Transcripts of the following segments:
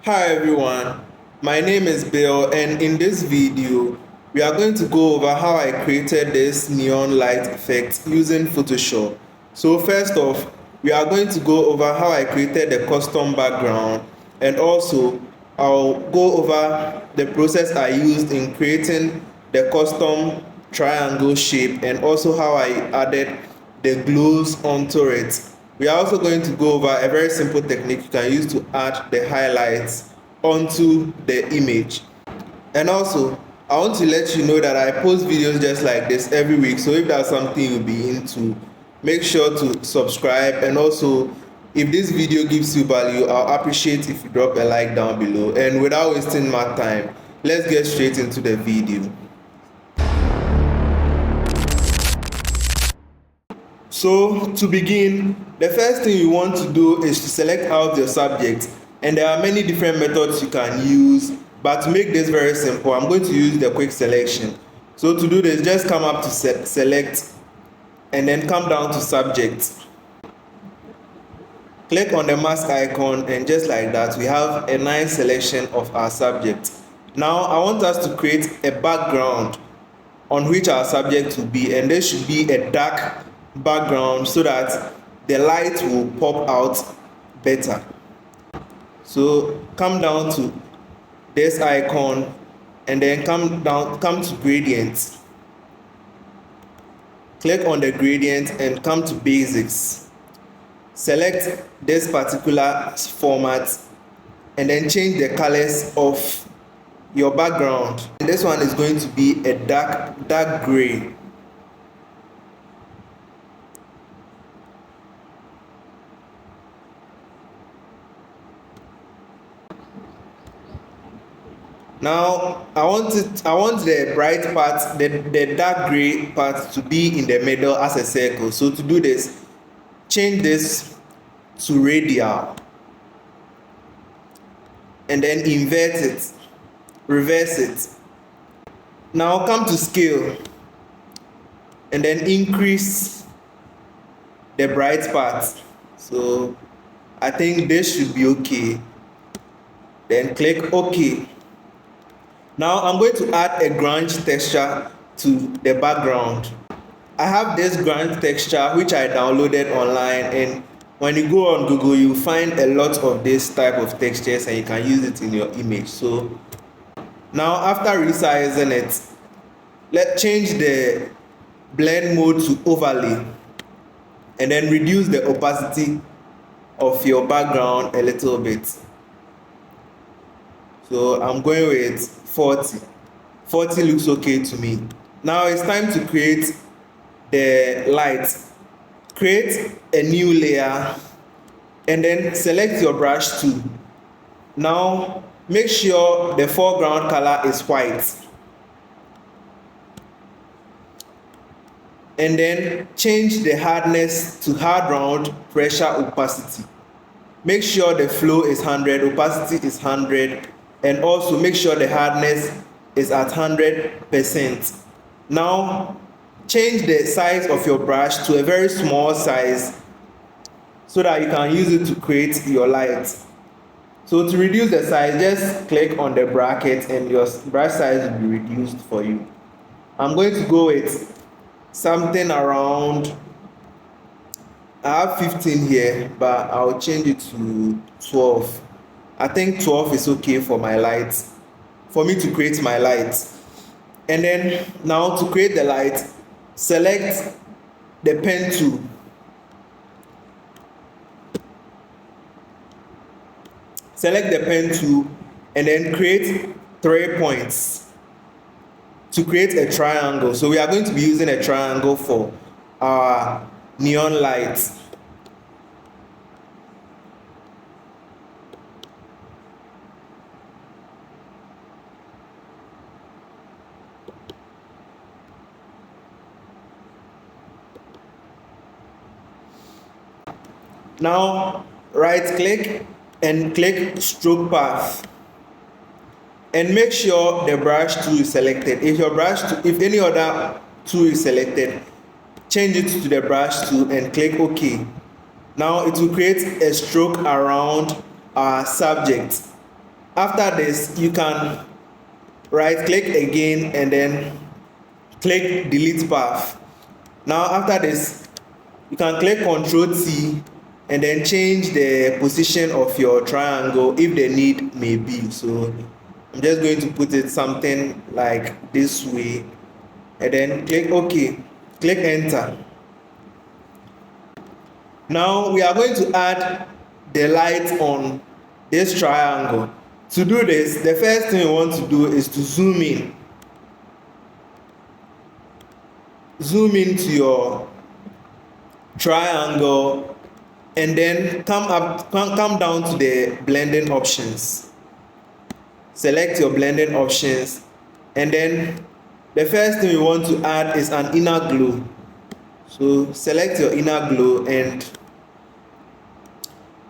Hi everyone, my name is Bill, and in this video we are going to go over how I created this neon light effect using Photoshop. So first off, we are going to go over how I created the custom background, and also I'll go over the process I used in creating the custom triangle shape, and also how I added the glows onto it. We are also going to go over a very simple technique you can use to add the highlights onto the image. And also, I want to let you know that I post videos just like this every week, so if that's something you'll be into, make sure to subscribe. And also, if this video gives you value, I'll appreciate if you drop a like down below. And without wasting my time, let's get straight into the video. So to begin, the first thing you want to do is to select out your subject, and there are many different methods you can use, but to make this very simple, I'm going to use the quick selection. So to do this, just come up to select and then come down to subject. Click on the mask icon, and just like that we have a nice selection of our subject. Now I want us to create a background on which our subject will be, and there should be a dark background so that the light will pop out better. So come down to this icon and then come to gradient. Click on the gradient and come to basics. Select this particular format and then change the colors of your background. And this one is going to be a dark gray. Now I want the bright part, the dark gray part, to be in the middle as a circle. So to do this, change this to radial and then invert it, reverse it. Now come to scale and then increase the bright part. So I think this should be okay. Then click OK. Now I'm going to add a grunge texture to the background. I have this grunge texture which I downloaded online, and when you go on Google you find a lot of this type of textures and you can use it in your image. So now after resizing it, let's change the blend mode to overlay and then reduce the opacity of your background a little bit. So I'm going with 40. 40 looks okay to me. Now it's time to create the light. Create a new layer and then select your brush tool. Now make sure the foreground color is white. And then change the hardness to hard round, pressure opacity. Make sure the flow is 100, opacity is 100, and also make sure the hardness is at 100%. Now change the size of your brush to a very small size so that you can use it to create your light. So to reduce the size, just click on the bracket and your brush size will be reduced for you. I'm going to go with something around, I have 15 here, but I'll change it to 12. I think 12 is okay for my light, for me to create my light. And then now to create the light, select the pen tool. Select the pen tool and then create 3 points to create a triangle. So we are going to be using a triangle for our neon light. Now right click and click stroke path and make sure the brush tool is selected. If any other tool is selected, change it to the brush tool and click OK. Now it will create a stroke around our subject. After this, you can right click again and then click delete path. Now after this, you can click Ctrl T and then change the position of your triangle if the need may be. So I'm just going to put it something like this way and then click OK, click enter. Now we are going to add the light on this triangle. To do this, the first thing we want to do is to zoom in. Zoom into your triangle and then come down to the blending options. Select your blending options and then the first thing we want to add is an inner glow. So select your inner glow and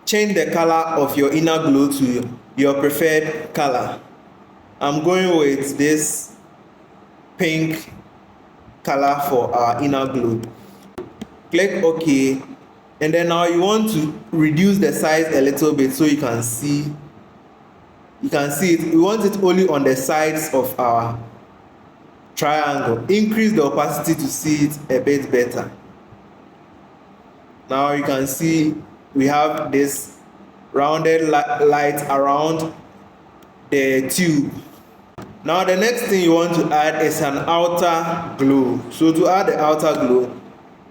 change the color of your inner glow to your preferred color. I'm going with this pink color for our inner glow. Click OK and then now you want to reduce the size a little bit so you can see it. We want it only on the sides of our triangle. Increase the opacity to see it a bit better. Now you can see we have this rounded light around the tube. Now the next thing you want to add is an outer glow. So to add the outer glow,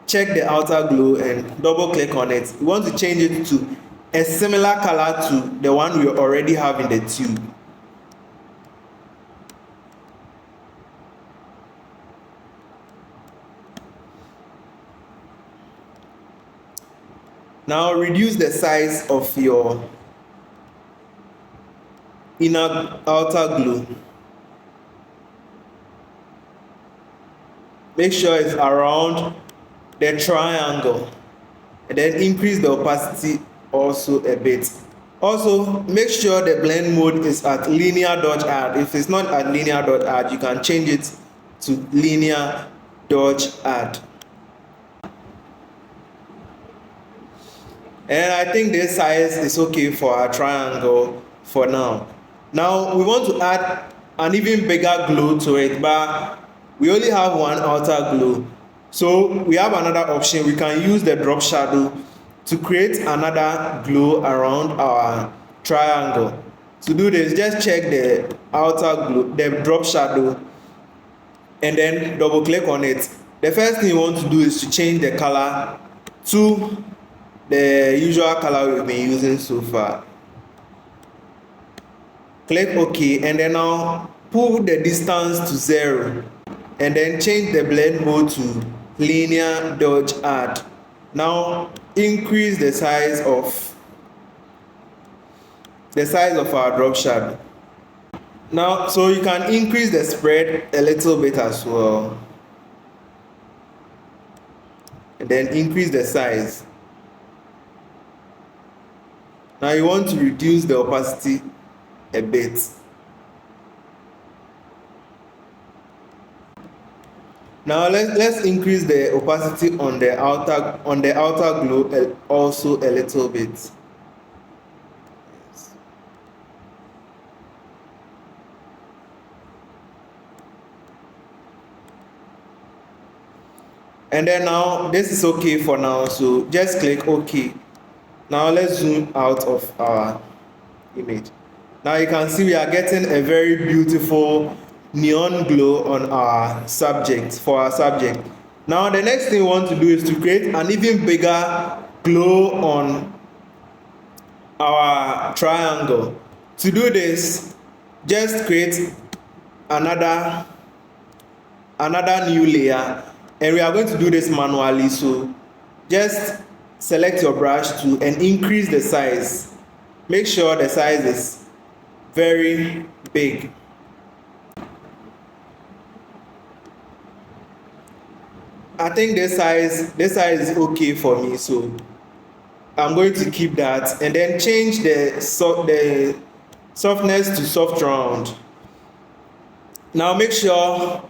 check the outer glow and double click on it. You want to change it to a similar color to the one we already have in the tube. Now reduce the size of your outer glow. Make sure it's around the triangle and then increase the opacity also a bit. Also make sure the blend mode is at linear dodge add. If it's not at linear dodge add, you can change it to linear dodge add. And I think this size is okay for our triangle for now. Now we want to add an even bigger glow to it, but we only have one outer glow. So we have another option. We can use the drop shadow to create another glow around our triangle. To do this, just check the outer glow, the drop shadow, and then double click on it. The first thing you want to do is to change the color to the usual color we've been using so far. Click OK and then now pull the distance to 0 and then change the blend mode to linear dodge add. Now increase the size of our drop shadow. Now so you can increase the spread a little bit as well and then increase the size. Now you want to reduce the opacity a bit. Now let's increase the opacity on the outer glow also a little bit. Yes. And then now this is okay for now, so just click OK. Now let's zoom out of our image. Now you can see we are getting a very beautiful neon glow on our subject, Now the next thing we want to do is to create an even bigger glow on our triangle. To do this, just create another new layer and we are going to do this manually. So just select your brush tool and increase the size. Make sure the size is very big. I think this size is okay for me, so I'm going to keep that and then change the softness to soft round. Now make sure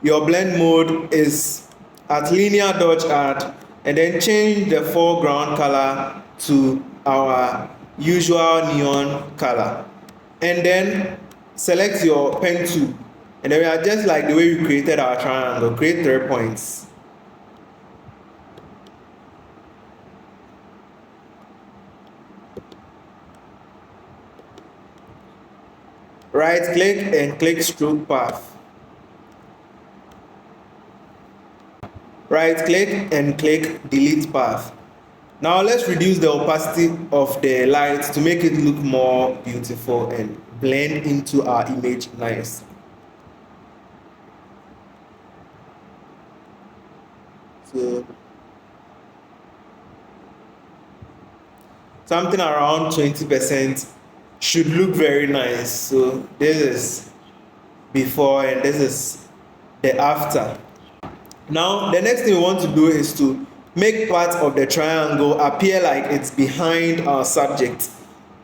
your blend mode is at linear dodge add and then change the foreground color to our usual neon color and then select your pen tool, and then we are just like the way we created our triangle. Create 3 points. Right click and click stroke path. Right click and click delete path. Now let's reduce the opacity of the light to make it look more beautiful and blend into our image nice. So something around 20% should look very nice. So this is before and this is the after. Now the next thing we want to do is to make part of the triangle appear like it's behind our subject.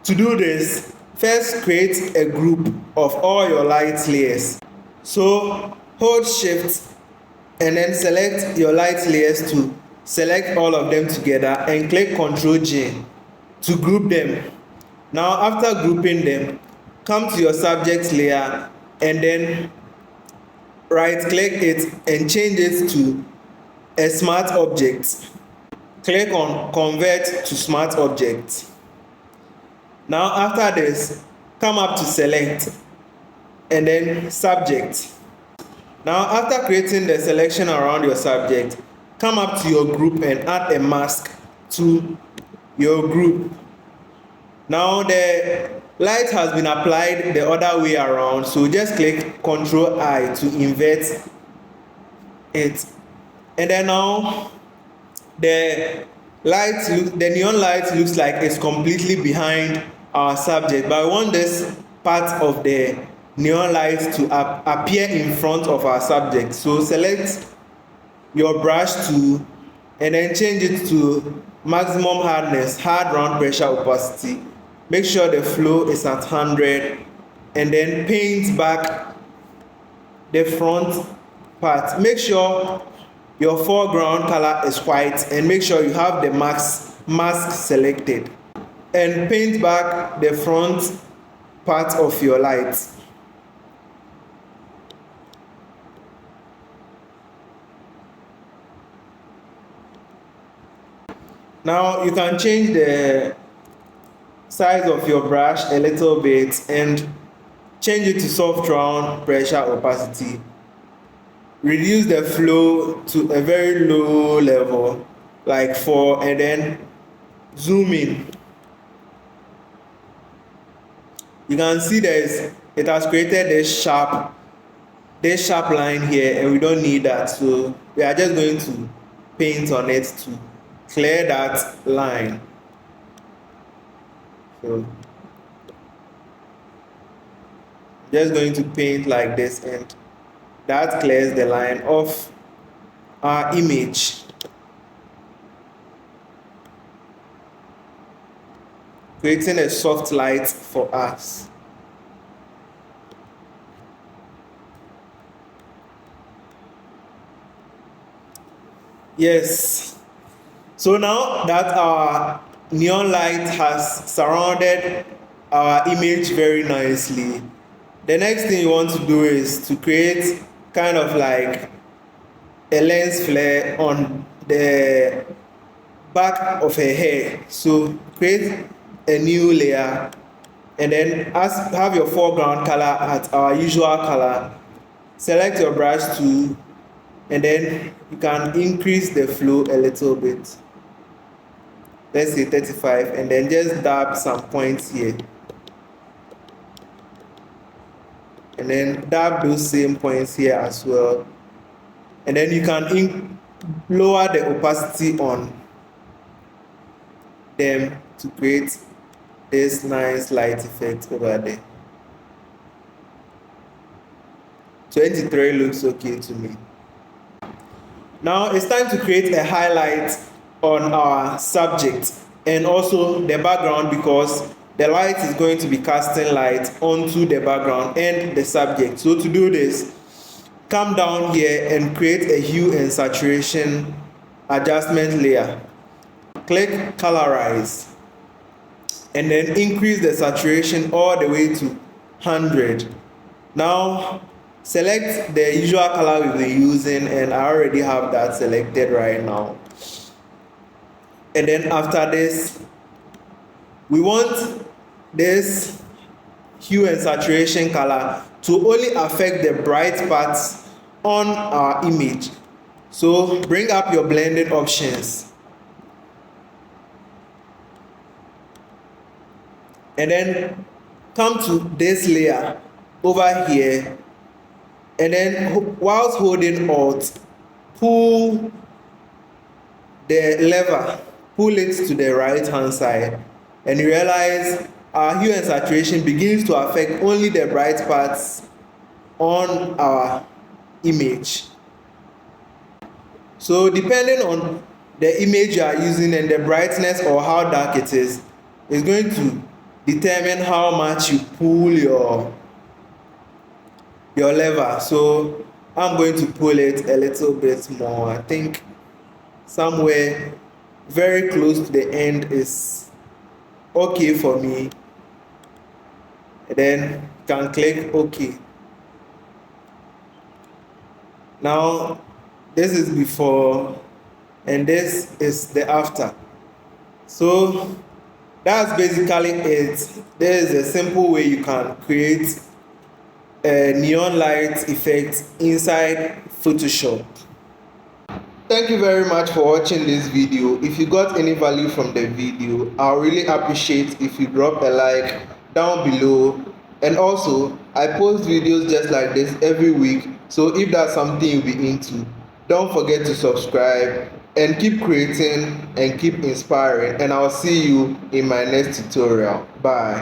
To do this, first create a group of all your light layers. So hold shift and then select your light layers to select all of them together and click Ctrl J to group them. Now after grouping them, come to your subject layer and then right click it and change it to a smart object. Click on convert to smart object. Now after this, come up to select and then subject. Now after creating the selection around your subject, come up to your group and add a mask to your group. Now the light has been applied the other way around, so just click Ctrl I to invert it. And then now the neon light looks like it's completely behind our subject, but I want this part of the neon light to appear in front of our subject. So select your brush tool and then change it to maximum hardness, hard round pressure opacity. Make sure the flow is at 100 and then paint back the front part. Make sure your foreground color is white and make sure you have the mask selected, and paint back the front part of your light. Now you can change the size of your brush a little bit and change it to soft round pressure opacity. Reduce the flow to a very low level, like 4, and then zoom in. You can see it has created this sharp line here, and we don't need that, so we are just going to paint on it to clear that line. So just going to paint like this, and that clears the line of our image. Creating a soft light for us. Yes. So now that our neon light has surrounded our image very nicely, the next thing you want to do is to create kind of like a lens flare on the back of her hair. So create a new layer and then have your foreground color at our usual color. Select your brush tool and then you can increase the flow a little bit. Let's say 35, and then just dab some points here. And then dab those same points here as well. And then you can lower the opacity on them to create this nice light effect over there. 23 looks okay to me. Now it's time to create a highlight on our subject and also the background, because the light is going to be casting light onto the background and the subject. So to do this, come down here and create a hue and saturation adjustment layer. Click colorize and then increase the saturation all the way to 100. Now select the usual color we've been using, and I already have that selected right now. And then after this, we want this hue and saturation color to only affect the bright parts on our image. So bring up your blending options and then come to this layer over here, and then whilst holding Alt, pull the lever, pull it to the right hand side, and you realize our hue and saturation begins to affect only the bright parts on our image. So depending on the image you are using and the brightness or how dark it is going to determine how much you pull your lever. So I'm going to pull it a little bit more. I think somewhere very close to the end is okay for me. And then you can click OK. Now this is before and this is the after. So that's basically it. There is a simple way you can create a neon light effect inside Photoshop. Thank you very much for watching this video. If you got any value from the video, I'll really appreciate if you drop a like down below. And also, I post videos just like this every week, so if that's something you'll be into, don't forget to subscribe and keep creating and keep inspiring, and I'll see you in my next tutorial. Bye.